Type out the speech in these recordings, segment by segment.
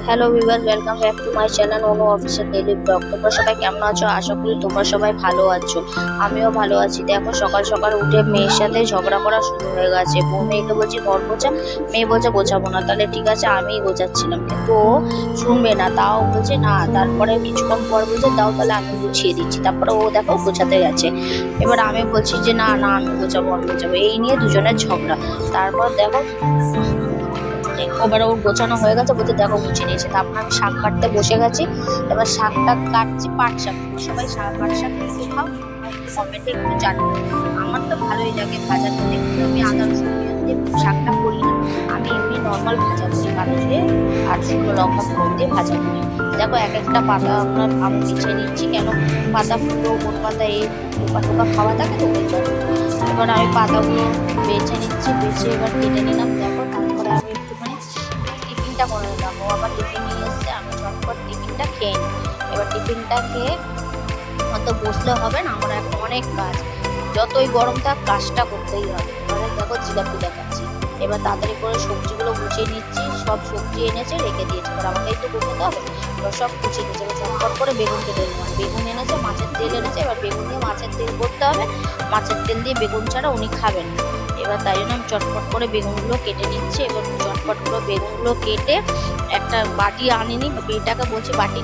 Hello viewers, welcome back to my channel Anu official daily blog. তোমরা সবাই কেমন আছো? আশা করি তোমরা সবাই ভালো আছো। আমিও ভালো আছি। দেখো সকাল সকাল উঠে মেয়ের সাথে ঝগড়া করা শুরু হয়ে গেছে। মেয়েকে বলছি ঘর গোছা, মেয়ে বলছে গোছাবো না। তাহলে ঠিক আছে, আমিই গোছাচ্ছিলাম, কিন্তু ও শুনবে না, তাও বলছে না। তারপরে কিছুক্ষণ পর বলছে দাও তাহলে আমি গুছিয়ে দিচ্ছি। তারপরে ও দেখো গোছাতে গেছে। এবার আমি বলছি যে না না, আমি গোছাবো। এই নিয়ে দুজনের ঝগড়া। তারপর দেখো এবার ওর গোছানো হয়ে গেছে, বলছে দেখো গুছিয়ে নিয়েছে। তারপর আমি শাক কাটতে বসে গেছি। এবার শাকটা কাটছি, পাট শাক। সবাই পাট শাক খেতে খাও, কমেন্টে একটু জানিও। আমার তো ভালোই লাগে ভাজা খেতে, কিন্তু আমি আদা রসুন পেঁয়াজ দিয়ে শাকটা করি না। আমি এমনি নর্মাল ভাজা করি, কালো জিরে আর শুকনো লঙ্কা ফোড়ন দিয়ে ভাজা করি। দেখো এক একটা পাতা আমি বেছে নিচ্ছি, কেন পাতা ফুটো কোন পাতা এই পোকা টোকা খাওয়া থাকে তো ওই জন্য। এবার আমি পাতাগুলো বেছে নিচ্ছি, বেছে এবার কেটে নিলাম। দেখো তারপরে আমি একটুখানি টিফিনটা করে নিলাম। ও আবার টিফিন নিয়ে এসছে, আমি ঝটপট টিফিনটা খেয়ে নিই। এবার টিফিনটা খেয়ে অত বসলে হবে না, আমার এখন অনেক কাজ। যতই গরম থাক কাজটা করতেই হবে। এবারে দেখো জিলাপি দেখাচ্ছি। এবার তাড়াতাড়ি করে সবজিগুলো গুছিয়ে নিচ্ছি। সব সবজি এনেছে রেখে দিয়েছে, এবার আমাকেই তো গোছাতে হবে। এবার সব গুছিয়ে নিচ্ছে। এবার ঝটপট করে বেগুন কেটে নিলাম। বেগুন এনেছে, মাছের তেল এনেছে। এবার বেগুন দিয়ে মাছের তেল করতে হবে। মাছের তেল দিয়ে বেগুন ছাড়া উনি খাবেন না। এবার তাই জন্য আমি চটপট করে বেগুনগুলো কেটে নিচ্ছি। এবার চটপট করে বেগুনগুলো কেটে একটা বাটি আনিনি, মেয়েটাকে বলছি বাটি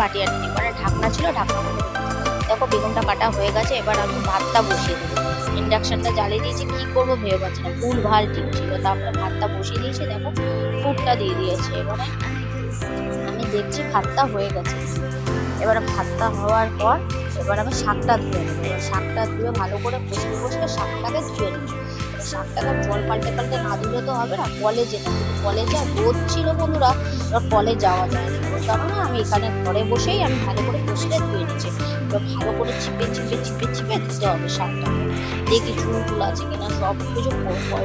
বাটি আনিনি, মানে ঢাকনা ছিল, ঢাকনা মধ্যে দেখো বেগুনটা কাটা হয়ে গেছে। এবার আমি ভাতটা বসিয়ে দেবো। ইন্ডাকশনটা জ্বালিয়ে দিয়েছি, কি করবো ভেবে পাচ্ছি না, ভুল ভাল ঠিক ছিল। তারপরে ভাতটা বসিয়ে দিয়েছি, দেখো ফুটটা দিয়ে দিয়েছে। এবারে আমি দেখছি ভাতটা হয়ে গেছে। এবারে ভাতটা হওয়ার পর এবার আমি শাকটা ধুয়ে নেবো। এবার শাকটা ধুয়ে ভালো করে কষলে শাকটাকে ধুয়ে নেবো। শাকটাকে জল পাল্টে পাল্টে না ধুলে তো হবে না, কলে যেতাম, কিন্তু কলে যা রোদ ছিল বন্ধুরা, এবার কলে যাওয়া যায়নি। ওর কারণে আমি এখানে ঘরে বসেই আমি ভালো করে কষলে ধুয়ে নিচ্ছি। এবার ভালো করে চিপে ধুতে হবে শাকটাকে। দেখি চুল টুল আছে কিনা সব কিছু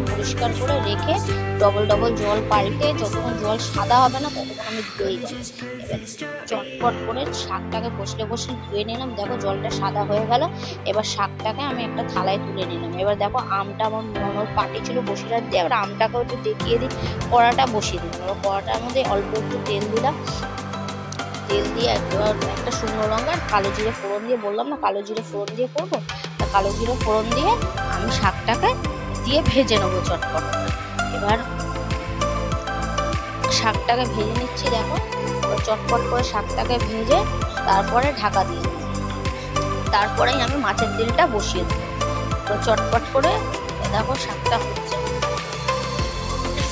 পরিষ্কার করে রেখে ডবল ডবল জল পাল্টে যতক্ষণ জল সাদা হবে না ততক্ষণ আমি ধুয়েই যাবো। এবার চটপট করে শাকটাকে কষলে ধুয়ে নিলাম। দেখো জলটা সাদা হয়ে গেল। এবার শাকটাকে আমি একটা থালায় তুলে নিলাম। এবার দেখো আমটা আমার পাটি ছিল বসিরহাট দিয়ে, এবার আমটাকেও একটু দেখিয়ে দিই। কড়াটা বসিয়ে দিলাম। এবার কড়াটার মধ্যে অল্প একটু তেল দিলাম। তেল দিয়ে একটা শুকনো লঙ্কা আর কালো জিরে ফোড়ন দিয়ে, বললাম না কালো জিরে ফোড়ন দিয়ে করবো, তা কালো জিরে ফোড়ন দিয়ে আমি শাকটাকে দিয়ে ভেজে নেবো চটপট করে। এবার শাকটাকে ভেজে নিচ্ছি। দেখো চটপট করে শাকটাকে ভেজে তারপরে ঢাকা দিয়ে দেবো। তারপরেই আমি মাছের তেলটা বসিয়ে দেবো। তো চটপট করে দেখো শাকটা হচ্ছে,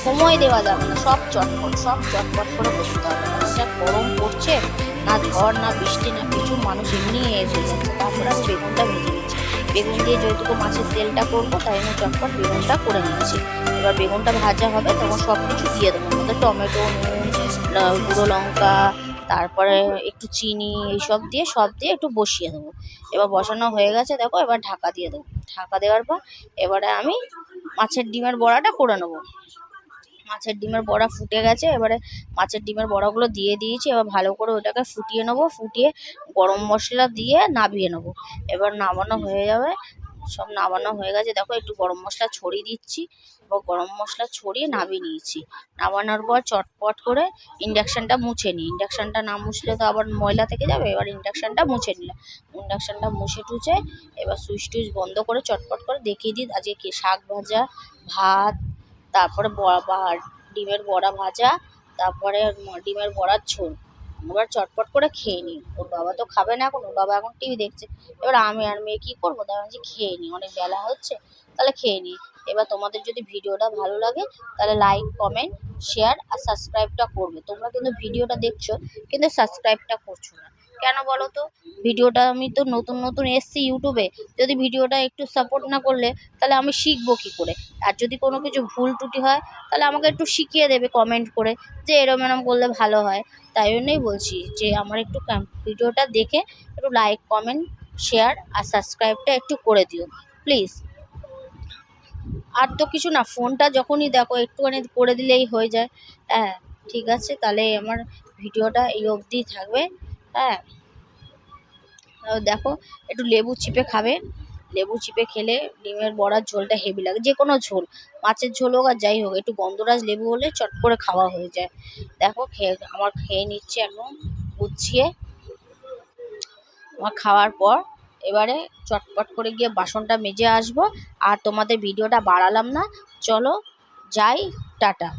সময় দেওয়া যাবে না, সব চটপট করে বসতে হবে। যা গরম পড়ছে, না ঝড় না বৃষ্টি না কিছু, মানুষ এমনি হয়ে যাচ্ছে। তারপরে আমি বেগুনটা ভেজে নিচ্ছি। বেগুন দিয়ে যেহেতু মাছের তেলটা করবো, তাই আমি চটপট বেগুনটা করে নিচ্ছি। এবার বেগুনটা ভাজা হবে তখন সব কিছু দিয়ে দেবো, মধ্যে টমেটো, নুন, গুঁড়ো লঙ্কা, তারপরে একটু চিনি, এইসব দিয়ে সব দিয়ে একটু বসিয়ে দেবো। এবার বসানো হয়ে গেছে দেখো, এবার ঢাকা দিয়ে দেবো। ঢাকা দেওয়ার পর এবারে আমি মাছের ডিমের বড়াটা করে নেবো। মাছের ডিমের বড়া ফুটে গেছে। এবারে মাছের ডিমের বড়াগুলো দিয়ে দিয়েছি। এবার ভালো করে ওটাকে ফুটিয়ে নেবো। ফুটিয়ে গরম মশলা দিয়ে নামিয়ে নেবো। এবার নামানো হয়ে যাবে, সব নামানো হয়ে গেছে। দেখো একটু গরম মশলা ছড়িয়ে দিচ্ছি। এবার গরম মশলা ছড়িয়ে নামিয়ে নিয়েছি। নামানোর পর চটপট করে ইন্ডাকশনটা মুছে নিই। ইন্ডাকশনটা না মুছলে তো আবার ময়লা থেকে যাবে। এবার ইন্ডাকশনটা মুছে নিলাম। ইন্ডাকশনটা মুছে টুছে এবার সুইচ টুইচ বন্ধ করে চটপট করে দেখিয়ে দিই আজকে কি শাক ভাজা, ভাত, তারপরে ডিমের বড়া ভাজা, তারপরে ডিমের বড়ার ঝোল। এবার চটপট করে খেয়ে নিই। ওর বাবা তো খাবে না এখন, ওর বাবা এখন টিভি দেখছে। এবার আমি আর মেয়ে কি করবো, তাই ভাবছি খেয়ে নিই, অনেক বেলা হচ্ছে, তাহলে খেয়ে নিই। এবার তোমাদের যদি ভিডিওটা ভালো লাগে তাহলে লাইক কমেন্ট শেয়ার আর সাবস্ক্রাইবটা করবে। তোমরা কিন্তু ভিডিওটা দেখছো কিন্তু সাবস্ক্রাইবটা করছো না, কেন বলো তো? ভিডিওটা আমি তো নতুন এসছি ইউটিউবে, যদি ভিডিওটা একটু সাপোর্ট না করলে তাহলে আমি শিখবো কি করে? আর যদি কোনো কিছু ভুল ত্রুটি হয় তাহলে আমাকে একটু শিখিয়ে দেবে কমেন্ট করে, যে এরম এরম করলে ভালো হয়। তাই জন্যই বলছি যে আমার একটু ভিডিওটা দেখে একটু লাইক কমেন্ট শেয়ার আর সাবস্ক্রাইবটা একটু করে দিও প্লিজ। আর তো কিছু না, ফোনটা যখনই দেখো একটুখানি করে দিলেই হয়ে যায়। হ্যাঁ ঠিক আছে, তাহলে আমার ভিডিওটা এই অবধি থাকবে। হ্যাঁ দেখো একটু লেবু চিপে খাবে, লেবু চিপে খেলে ডিমের বড়ার ঝোলটা হেভি লাগে, যে কোনো ঝোল, মাছের ঝোল হোক আর যাই হোক, একটু গন্ধরাজ লেবু হলে চট করে খাওয়া হয়ে যায়। দেখো খেয়ে নিচ্ছে একদম গুছিয়ে। আমার খাওয়ার পর এবারে চটপট করে গিয়ে বাসনটা মেজে আসবো। আর তোমাদের ভিডিওটা বাড়ালাম না, চলো যাই, টাটা।